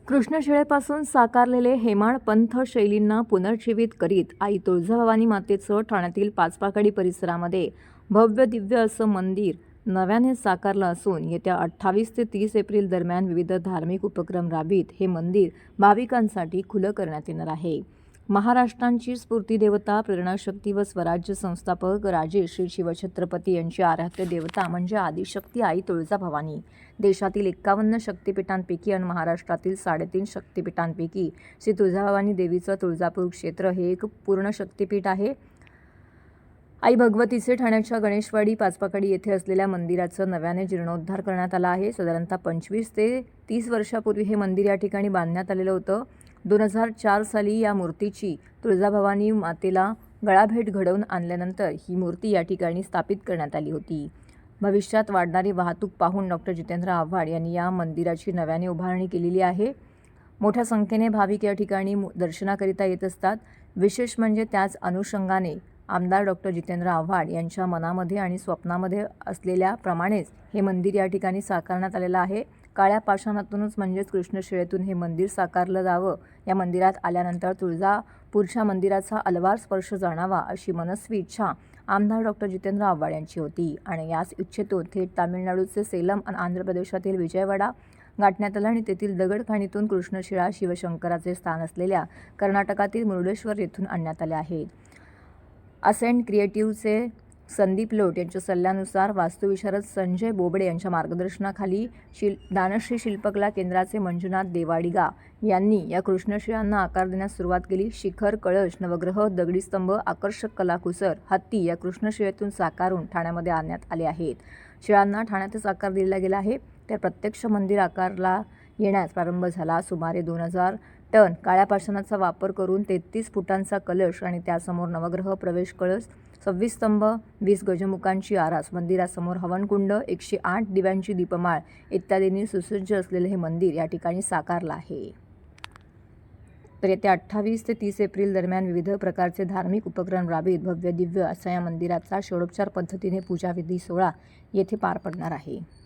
कृष्णशिळेपासून साकारलेले हेमाड पंथ शैलींना पुनर्जीवित करीत आई तुळजाभवानी मातेचं ठाण्यातील पाचपाकडी परिसरामध्ये भव्य दिव्य असं मंदिर नव्याने साकारलं असून येत्या 28 ते 30 एप्रिल दरम्यान विविध धार्मिक उपक्रम राबवीत हे मंदिर भाविकांसाठी खुलं करण्यात येणार आहे. महाराष्ट्रांची स्फूर्तिदेवता, प्रेरणाशक्ती व स्वराज्य संस्थापक राजे श्री शिवछत्रपती यांची आराध्य देवता म्हणजे आदिशक्ती आई तुळजाभवानी देशातील 51 शक्तिपीठांपैकी आणि महाराष्ट्रातील 3.5 शक्तिपीठांपैकी श्री तुळजाभवानी देवीचं तुळजापूर क्षेत्र हे एक पूर्ण शक्तिपीठ आहे. आई भगवतीचे ठाण्याच्या गणेशवाडी पाचपाकडी येथे असलेल्या मंदिराचं नव्याने जीर्णोद्धार करण्यात आला आहे. साधारणतः 25 ते 30 वर्षापूर्वी हे मंदिर या ठिकाणी बांधण्यात आलेलं होतं. 2004 साली या मूर्तीची तुळजाभवानी मातेला गळाभेट घडवून आणल्यानंतर ही मूर्ती या ठिकाणी स्थापित करण्यात आली होती. भविष्यात वाढणारी वाहतूक पाहून डॉक्टर जितेंद्र आव्हाड यांनी या मंदिराची नव्याने उभारणी केलेली आहे. मोठ्या संख्येने भाविक या ठिकाणी दर्शनाकरिता येत असतात. विशेष म्हणजे त्याच अनुषंगाने आमदार डॉक्टर जितेंद्र आव्हाड यांच्या मनामध्ये आणि स्वप्नामध्ये असलेल्या प्रमाणेच हे मंदिर या ठिकाणी साकारण्यात आलेलं आहे. काळ्या पाषाणातूनच म्हणजेच कृष्णशिळेतून हे मंदिर साकारलं जावं, या मंदिरात आल्यानंतर तुळजापूरच्या मंदिराचा अलवार स्पर्श जाणावा अशी मनस्वी इच्छा आमदार डॉक्टर जितेंद्र आव्हाड यांची होती आणि याच इच्छेतून थेट तामिळनाडूचे सेलम आणि आंध्र प्रदेशातील विजयवाडा गाठण्यात आलं आणि तेथील दगडखाणीतून कृष्णशिळा शिवशंकराचे स्थान असलेल्या कर्नाटकातील मुरुडेश्वर येथून आणण्यात आले आहेत. असेंट क्रिएटिव्हचे संदीप लोट यांच्या सल्ल्यानुसार वास्तुविशारद संजय बोबडे यांच्या मार्गदर्शनाखाली दानश्री शिल्पकला केंद्राचे मंजुनाथ देवाडिगा यांनी या कृष्णशिळांना आकार देण्यास सुरुवात केली. शिखर, कळश, नवग्रह, दगडी स्तंभ, आकर्षक कलाकुसर, हत्ती या कृष्णशिळेतून साकारून ठाण्यामध्ये आणण्यात आले आहेत. शिळांना ठाण्यातच आकार दिला गेला आहे. तर प्रत्यक्ष मंदिर आकारला येण्यास प्रारंभ झाला. सुमारे 2000 टन काळ्या पाषाणाचा वापर करून 33 फुटांचा कलश आणि त्यासमोर नवग्रह प्रवेश कळस, 26 स्तंभ, 20 गजमुखांची आरास, मंदिरासमोर हवनकुंड, 108 दिव्यांची दीपमाळ इत्यादींनी सुसज्ज असलेले हे मंदिर या ठिकाणी साकारलं आहे. तर येत्या 28 ते 30 एप्रिल दरम्यान विविध प्रकारचे धार्मिक उपक्रम राबवीत भव्य दिव्य असा या मंदिराचा षोडोपचार पद्धतीने पूजाविधी सोहळा येथे पार पडणार आहे.